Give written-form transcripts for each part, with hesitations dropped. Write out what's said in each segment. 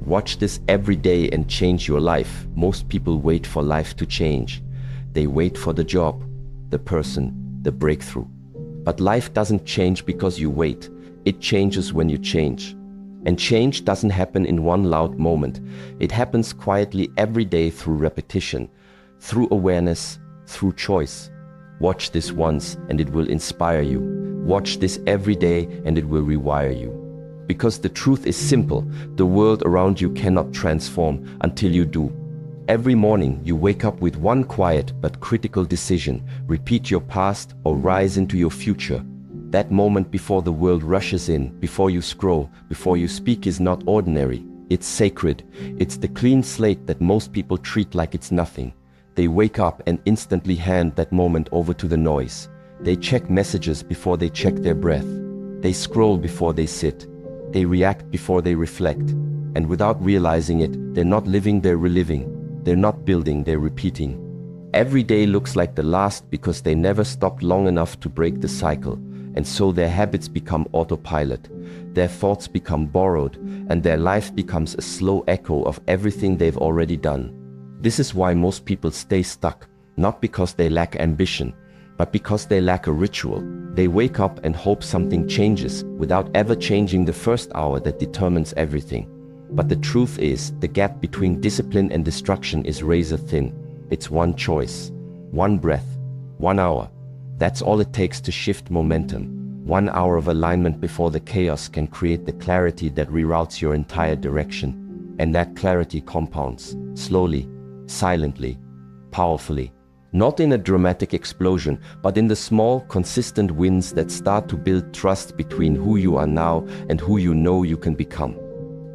Watch this every day and change your life. Most people wait for life to change. They wait for the job, the person, the breakthrough. But life doesn't change because you wait. It changes when you change. And change doesn't happen in one loud moment. It happens quietly every day through repetition, through awareness, through choice. Watch this once and it will inspire you. Watch this every day and it will rewire you. Because the truth is simple, the world around you cannot transform until you do. Every morning you wake up with one quiet but critical decision: repeat your past or rise into your future. That moment before the world rushes in, before you scroll, before you speak is not ordinary. It's sacred. It's the clean slate that most people treat like it's nothing. They wake up and instantly hand that moment over to the noise. They check messages before they check their breath. They scroll before they sit. They react before they reflect. And without realizing it, they're not living, they're reliving. They're not building, they're repeating. Every day looks like the last because they never stopped long enough to break the cycle. And so their habits become autopilot. Their thoughts become borrowed, and their life becomes a slow echo of everything they've already done. This is why most people stay stuck, not because they lack ambition, but because they lack a ritual. They wake up and hope something changes without ever changing the first hour that determines everything. But the truth is, the gap between discipline and destruction is razor thin. It's one choice, one breath, 1 hour. That's all it takes to shift momentum. 1 hour of alignment before the chaos can create the clarity that reroutes your entire direction. And that clarity compounds, slowly, silently, powerfully. Not in a dramatic explosion, but in the small, consistent wins that start to build trust between who you are now and who you know you can become.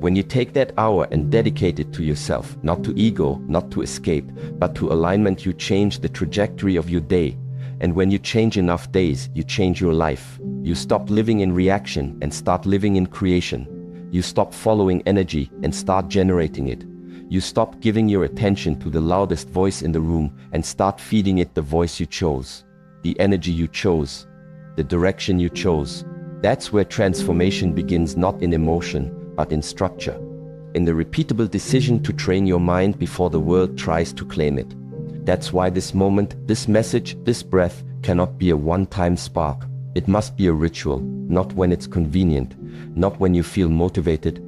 When you take that hour and dedicate it to yourself, not to ego, not to escape, but to alignment, you change the trajectory of your day. And when you change enough days, you change your life. You stop living in reaction and start living in creation. You stop following energy and start generating it. You stop giving your attention to the loudest voice in the room and start feeding it the voice you chose, the energy you chose, the direction you chose. That's where transformation begins, not in emotion, but in structure. In the repeatable decision to train your mind before the world tries to claim it. That's why this moment, this message, this breath cannot be a one-time spark. It must be a ritual, not when it's convenient, not when you feel motivated,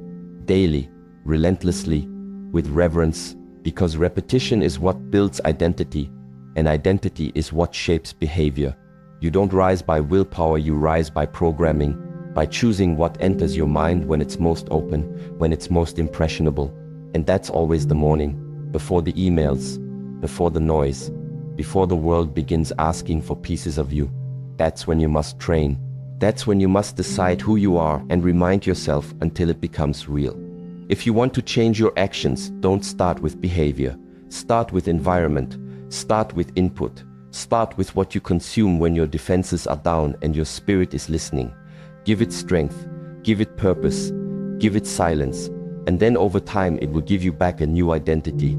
daily, relentlessly, with reverence, because repetition is what builds identity, and identity is what shapes behavior. You don't rise by willpower, you rise by programming, by choosing what enters your mind when it's most open, when it's most impressionable. And that's always the morning, before the emails, before the noise, before the world begins asking for pieces of you. That's when you must train. That's when you must decide who you are and remind yourself until it becomes real. If you want to change your actions, don't start with behavior. Start with environment. Start with input. Start with what you consume when your defenses are down and your spirit is listening. Give it strength. Give it purpose. Give it silence. And then over time it will give you back a new identity.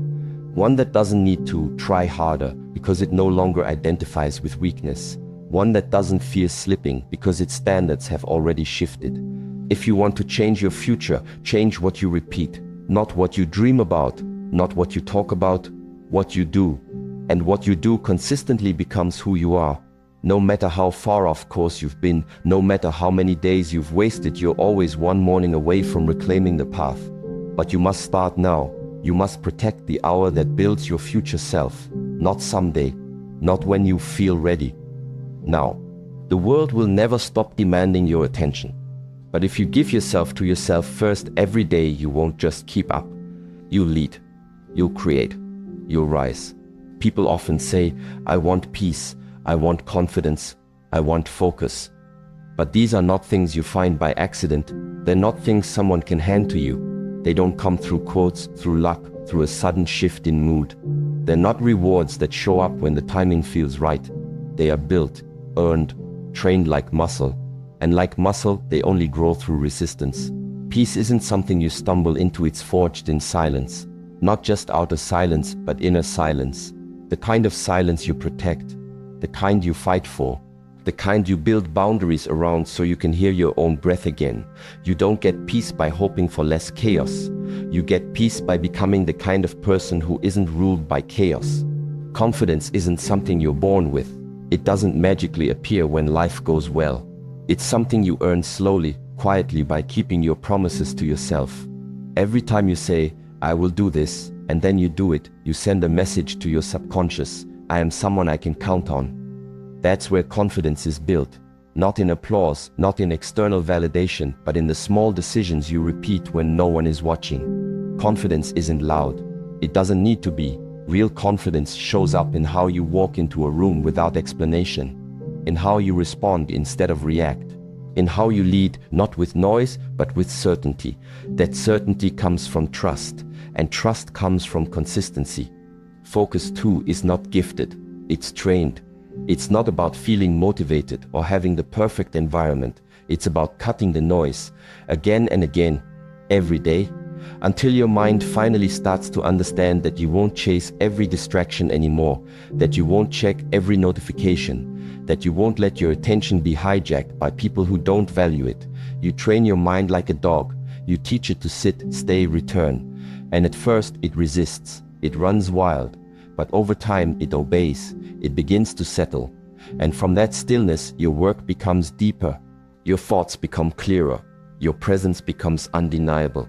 One that doesn't need to try harder because it no longer identifies with weakness. One that doesn't fear slipping because its standards have already shifted. If you want to change your future, change what you repeat, not what you dream about, not what you talk about, what you do. And what you do consistently becomes who you are. No matter how far off course you've been, no matter how many days you've wasted, you're always one morning away from reclaiming the path. But you must start now. You must protect the hour that builds your future self, not someday, not when you feel ready. Now, the world will never stop demanding your attention. But if you give yourself to yourself first every day, you won't just keep up. You'll lead, you'll create, you'll rise. People often say, I want peace, I want confidence, I want focus. But these are not things you find by accident. They're not things someone can hand to you. They don't come through quotes, through luck, through a sudden shift in mood. They're not rewards that show up when the timing feels right. They are built, earned, trained like muscle. And like muscle, they only grow through resistance. Peace isn't something you stumble into, it's forged in silence. Not just outer silence, but inner silence. The kind of silence you protect, the kind you fight for, the kind you build boundaries around so you can hear your own breath again. You don't get peace by hoping for less chaos. You get peace by becoming the kind of person who isn't ruled by chaos. Confidence isn't something you're born with. It doesn't magically appear when life goes well. It's something you earn slowly, quietly, by keeping your promises to yourself. Every time you say, "I will do this," and then you do it, you send a message to your subconscious: "I am someone I can count on." That's where confidence is built. Not in applause, not in external validation, but in the small decisions you repeat when no one is watching. Confidence isn't loud. It doesn't need to be. Real confidence shows up in how you walk into a room without explanation, in how you respond instead of react, in how you lead, not with noise, but with certainty. That certainty comes from trust, and trust comes from consistency. Focus too is not gifted, it's trained. It's not about feeling motivated or having the perfect environment. It's about cutting the noise again and again, every day, until your mind finally starts to understand that you won't chase every distraction anymore, that you won't check every notification, that you won't let your attention be hijacked by people who don't value it. You train your mind like a dog. You teach it to sit, stay, return. And at first it resists, it runs wild, but over time it obeys, it begins to settle. And from that stillness, your work becomes deeper, your thoughts become clearer, your presence becomes undeniable.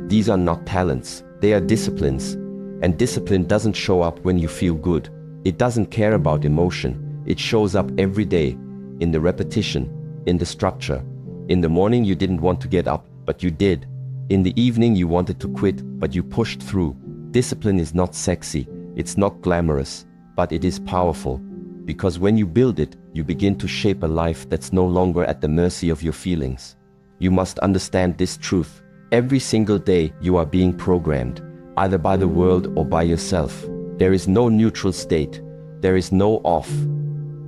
These are not talents, they are disciplines. And discipline doesn't show up when you feel good. It doesn't care about emotion. It shows up every day, in the repetition, in the structure. In the morning you didn't want to get up, but you did. In the evening you wanted to quit, but you pushed through. Discipline is not sexy, it's not glamorous, but it is powerful. Because when you build it, you begin to shape a life that's no longer at the mercy of your feelings. You must understand this truth. Every single day you are being programmed, either by the world or by yourself. There is no neutral state. There is no off.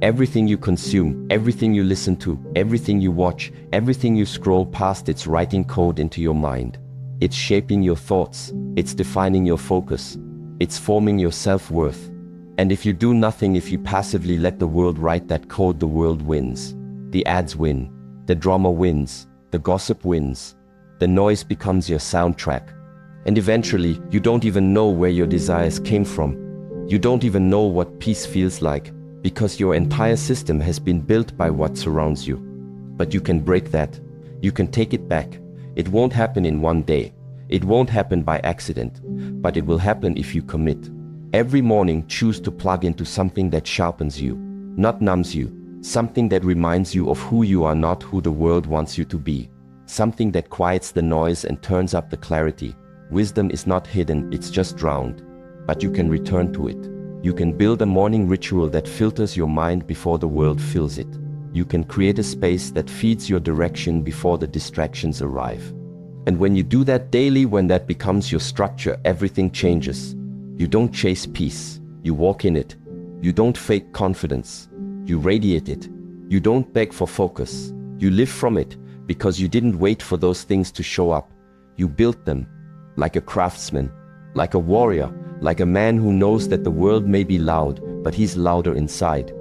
Everything you consume, everything you listen to, everything you watch, everything you scroll past, it's writing code into your mind. It's shaping your thoughts. It's defining your focus. It's forming your self-worth. And if you do nothing, if you passively let the world write that code, the world wins. The ads win. The drama wins. The gossip wins. The noise becomes your soundtrack. And eventually, you don't even know where your desires came from. You don't even know what peace feels like, because your entire system has been built by what surrounds you. But you can break that. You can take it back. It won't happen in one day. It won't happen by accident. But it will happen if you commit. Every morning, choose to plug into something that sharpens you, not numbs you. Something that reminds you of who you are, not who the world wants you to be. Something that quiets the noise and turns up the clarity. Wisdom is not hidden, it's just drowned. But you can return to it. You can build a morning ritual that filters your mind before the world fills it. You can create a space that feeds your direction before the distractions arrive. And when you do that daily, when that becomes your structure, everything changes. You don't chase peace, you walk in it. You don't fake confidence, you radiate it. You don't beg for focus, you live from it. Because you didn't wait for those things to show up. You built them, like a craftsman, like a warrior, like a man who knows that the world may be loud, but he's louder inside.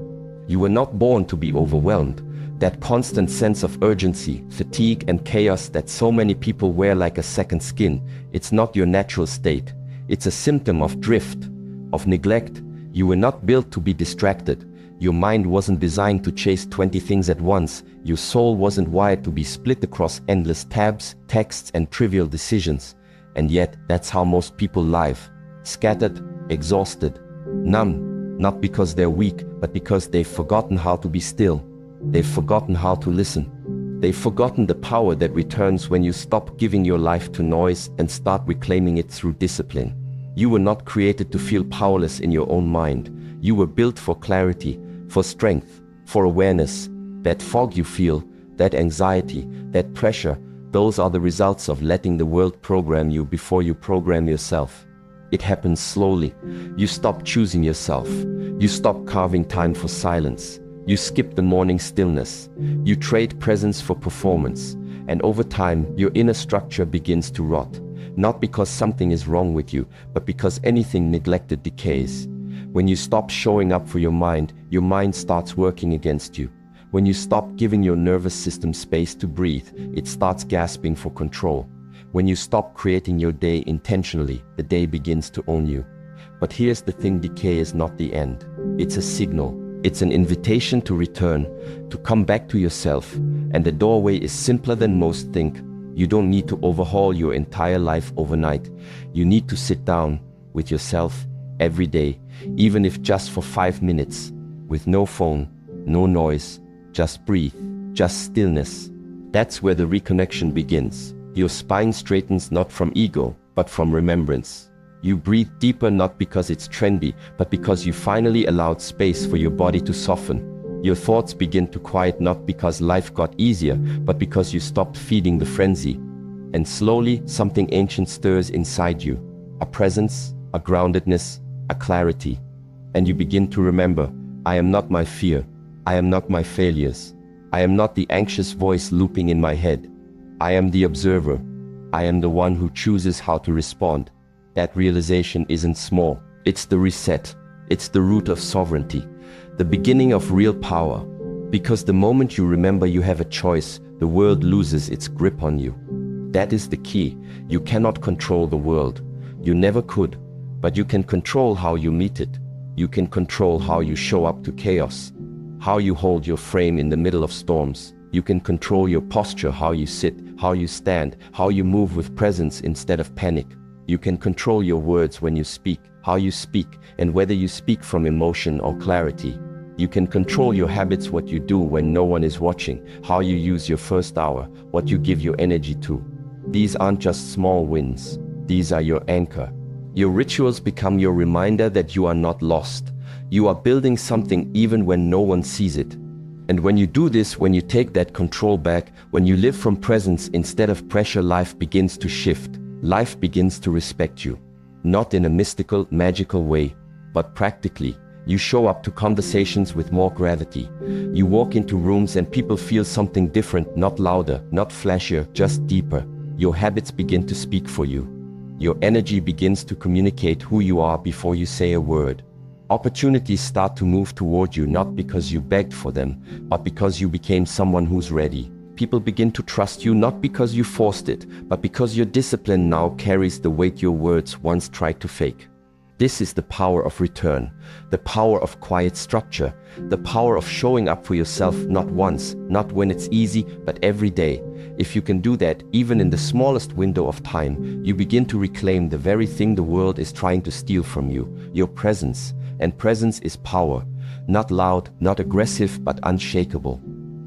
You were not born to be overwhelmed. That constant sense of urgency, fatigue, and chaos that so many people wear like a second skin, it's not your natural state. It's a symptom of drift, of neglect. You were not built to be distracted. Your mind wasn't designed to chase 20 things at once. Your soul wasn't wired to be split across endless tabs, texts, and trivial decisions. And yet, that's how most people live. Scattered, exhausted, numb, not because they're weak, but because they've forgotten how to be still. They've forgotten how to listen. They've forgotten the power that returns when you stop giving your life to noise and start reclaiming it through discipline. You were not created to feel powerless in your own mind. You were built for clarity, for strength, for awareness. That fog you feel, that anxiety, that pressure, those are the results of letting the world program you before you program yourself. It happens slowly. You stop choosing yourself. You stop carving time for silence. You skip the morning stillness. You trade presence for performance. And over time, your inner structure begins to rot. Not because something is wrong with you, but because anything neglected decays. When you stop showing up for your mind starts working against you. When you stop giving your nervous system space to breathe, it starts gasping for control. When you stop creating your day intentionally, the day begins to own you. But here's the thing, decay is not the end. It's a signal. It's an invitation to return, to come back to yourself. And the doorway is simpler than most think. You don't need to overhaul your entire life overnight. You need to sit down with yourself every day, even if just for 5 minutes, with no phone, no noise, just breathe, just stillness. That's where the reconnection begins. Your spine straightens not from ego, but from remembrance. You breathe deeper not because it's trendy, but because you finally allowed space for your body to soften. Your thoughts begin to quiet not because life got easier, but because you stopped feeding the frenzy. And slowly, something ancient stirs inside you. A presence, a groundedness, a clarity. And you begin to remember, I am not my fear. I am not my failures. I am not the anxious voice looping in my head. I am the observer. I am the one who chooses how to respond. That realization isn't small. It's the reset. It's the root of sovereignty. The beginning of real power. Because the moment you remember you have a choice, the world loses its grip on you. That is the key. You cannot control the world. You never could. But you can control how you meet it. You can control how you show up to chaos. How you hold your frame in the middle of storms. You can control your posture, how you sit, how you stand, how you move with presence instead of panic. You can control your words when you speak, how you speak, and whether you speak from emotion or clarity. You can control your habits, what you do when no one is watching, how you use your first hour, what you give your energy to. These aren't just small wins. These are your anchor. Your rituals become your reminder that you are not lost. You are building something even when no one sees it. And when you do this, when you take that control back, when you live from presence instead of pressure, life begins to shift. Life begins to respect you. Not in a mystical, magical way, but practically. You show up to conversations with more gravity. You walk into rooms and people feel something different, not louder, not flashier, just deeper. Your habits begin to speak for you. Your energy begins to communicate who you are before you say a word. Opportunities start to move toward you not because you begged for them, but because you became someone who's ready. People begin to trust you not because you forced it, but because your discipline now carries the weight your words once tried to fake. This is the power of return, the power of quiet structure, the power of showing up for yourself not once, not when it's easy, but every day. If you can do that, even in the smallest window of time, you begin to reclaim the very thing the world is trying to steal from you, your presence. And presence is power, not loud, not aggressive, but unshakable.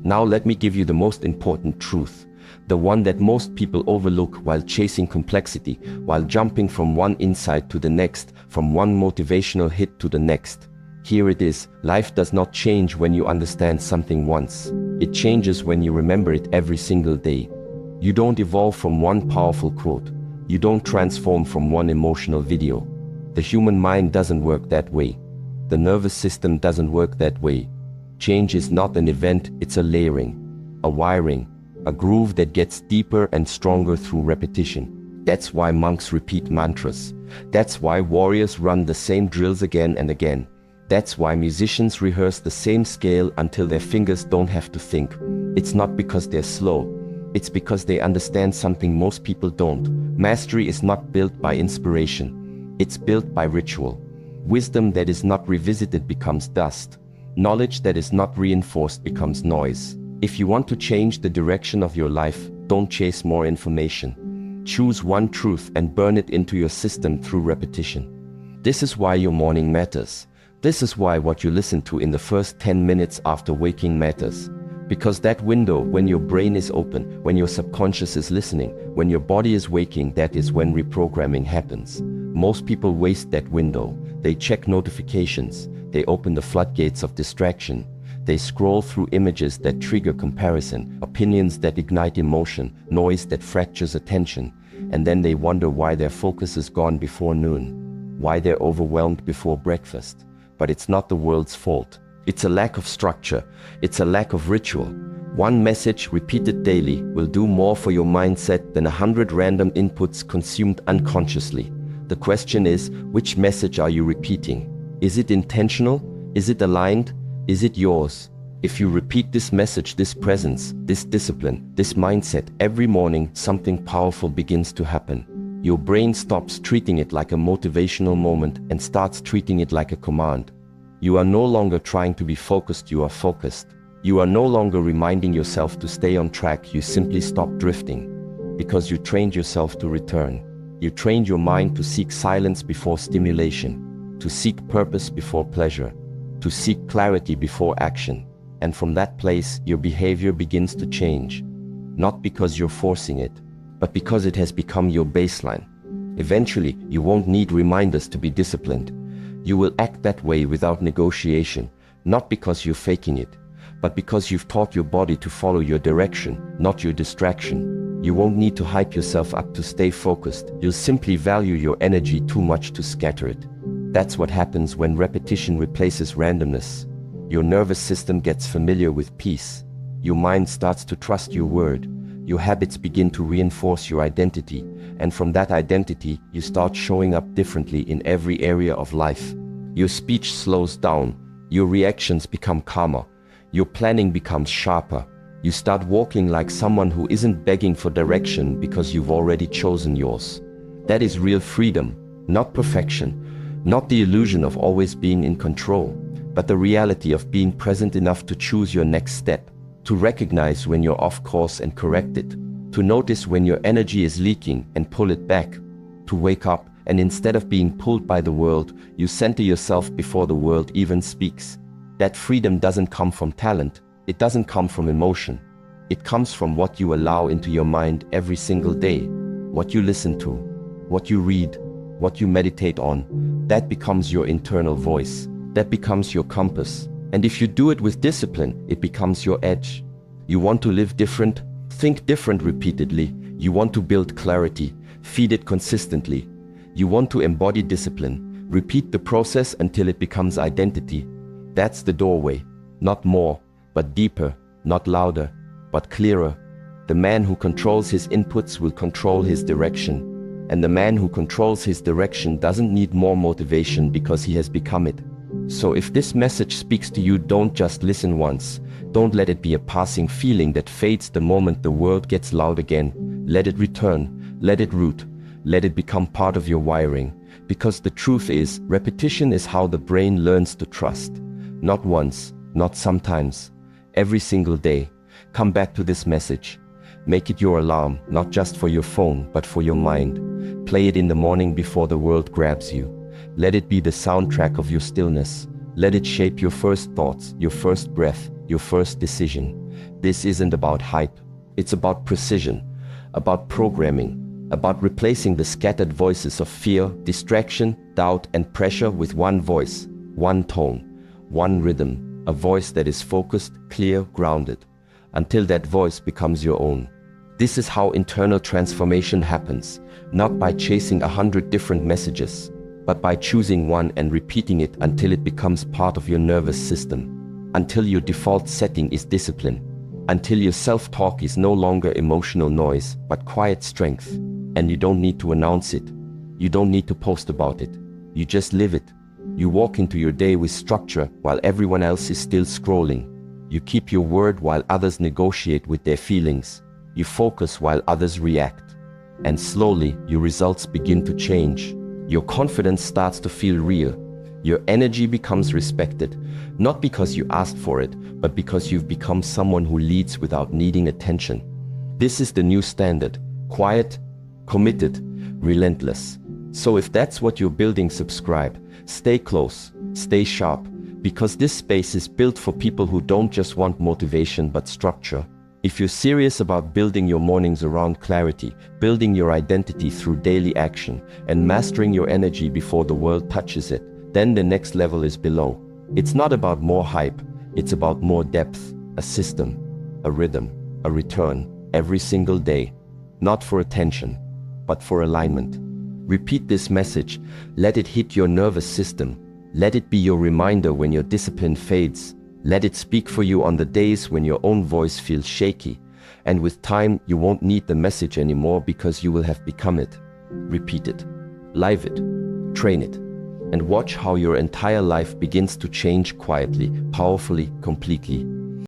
Now let me give you the most important truth, the one that most people overlook while chasing complexity, while jumping from one insight to the next, from one motivational hit to the next. Here it is, life does not change when you understand something once. It changes when you remember it every single day. You don't evolve from one powerful quote. You don't transform from one emotional video. The human mind doesn't work that way. The nervous system doesn't work that way. Change is not an event, it's a layering, a wiring, a groove that gets deeper and stronger through repetition. That's why monks repeat mantras. That's why warriors run the same drills again and again. That's why musicians rehearse the same scale until their fingers don't have to think. It's not because they're slow. It's because they understand something most people don't. Mastery is not built by inspiration. It's built by ritual. Wisdom that is not revisited becomes dust. Knowledge that is not reinforced becomes noise. If you want to change the direction of your life, don't chase more information. Choose one truth and burn it into your system through repetition. This is why your morning matters. This is why what you listen to in the first 10 minutes after waking matters. Because that window, when your brain is open, when your subconscious is listening, when your body is waking, that is when reprogramming happens. Most people waste that window. They check notifications. They open the floodgates of distraction. They scroll through images that trigger comparison, opinions that ignite emotion, noise that fractures attention. And then they wonder why their focus is gone before noon, why they're overwhelmed before breakfast. But it's not the world's fault. It's a lack of structure. It's a lack of ritual. One message repeated daily will do more for your mindset than 100 random inputs consumed unconsciously. The question is, which message are you repeating? Is it intentional? Is it aligned? Is it yours? If you repeat this message, this presence, this discipline, this mindset every morning, something powerful begins to happen. Your brain stops treating it like a motivational moment and starts treating it like a command. You are no longer trying to be focused, you are focused. You are no longer reminding yourself to stay on track, you simply stop drifting. Because you trained yourself to return. You trained your mind to seek silence before stimulation, to seek purpose before pleasure, to seek clarity before action. And from that place, your behavior begins to change. Not because you're forcing it, but because it has become your baseline. Eventually, you won't need reminders to be disciplined. You will act that way without negotiation, not because you're faking it, but because you've taught your body to follow your direction, not your distraction. You won't need to hype yourself up to stay focused. You'll simply value your energy too much to scatter it. That's what happens when repetition replaces randomness. Your nervous system gets familiar with peace. Your mind starts to trust your word. Your habits begin to reinforce your identity. And from that identity, you start showing up differently in every area of life. Your speech slows down. Your reactions become calmer. Your planning becomes sharper. You start walking like someone who isn't begging for direction because you've already chosen yours. That is real freedom, not perfection, not the illusion of always being in control, but the reality of being present enough to choose your next step, to recognize when you're off course and correct it, to notice when your energy is leaking and pull it back, to wake up and instead of being pulled by the world, you center yourself before the world even speaks. That freedom doesn't come from talent, it doesn't come from emotion. It comes from what you allow into your mind every single day, what you listen to, what you read, what you meditate on. That becomes your internal voice. That becomes your compass. And if you do it with discipline, it becomes your edge. You want to live different? Think different repeatedly. You want to build clarity? Feed it consistently. You want to embody discipline? Repeat the process until it becomes identity. That's the doorway. Not more, but deeper. Not louder, but clearer. The man who controls his inputs will control his direction. And the man who controls his direction doesn't need more motivation because he has become it. So if this message speaks to you, don't just listen once. Don't let it be a passing feeling that fades the moment the world gets loud again. Let it return, let it root, let it become part of your wiring. Because the truth is, repetition is how the brain learns to trust. Not once, not sometimes, every single day. Come back to this message. Make it your alarm, not just for your phone, but for your mind. Play it in the morning before the world grabs you. Let it be the soundtrack of your stillness. Let it shape your first thoughts, your first breath, your first decision. This isn't about hype. It's about precision, about programming, about replacing the scattered voices of fear, distraction, doubt, and pressure with one voice, one tone, one rhythm, a voice that is focused, clear, grounded, until that voice becomes your own. This is how internal transformation happens, not by chasing 100 different messages, but by choosing one and repeating it until it becomes part of your nervous system, until your default setting is discipline, until your self-talk is no longer emotional noise, but quiet strength. And you don't need to announce it. You don't need to post about it. You just live it. You walk into your day with structure while everyone else is still scrolling. You keep your word while others negotiate with their feelings. You focus while others react. And slowly, your results begin to change. Your confidence starts to feel real. Your energy becomes respected, not because you asked for it, but because you've become someone who leads without needing attention. This is the new standard: quiet, committed, relentless. So if that's what you're building, subscribe. Stay close, stay sharp, because this space is built for people who don't just want motivation but structure. If you're serious about building your mornings around clarity, building your identity through daily action, and mastering your energy before the world touches it, then the next level is below. It's not about more hype, it's about more depth, a system, a rhythm, a return, every single day. Not for attention, but for alignment. Repeat this message, let it hit your nervous system. Let it be your reminder when your discipline fades. Let it speak for you on the days when your own voice feels shaky. And with time, you won't need the message anymore because you will have become it. Repeat it, live it, train it, and watch how your entire life begins to change quietly, powerfully, completely.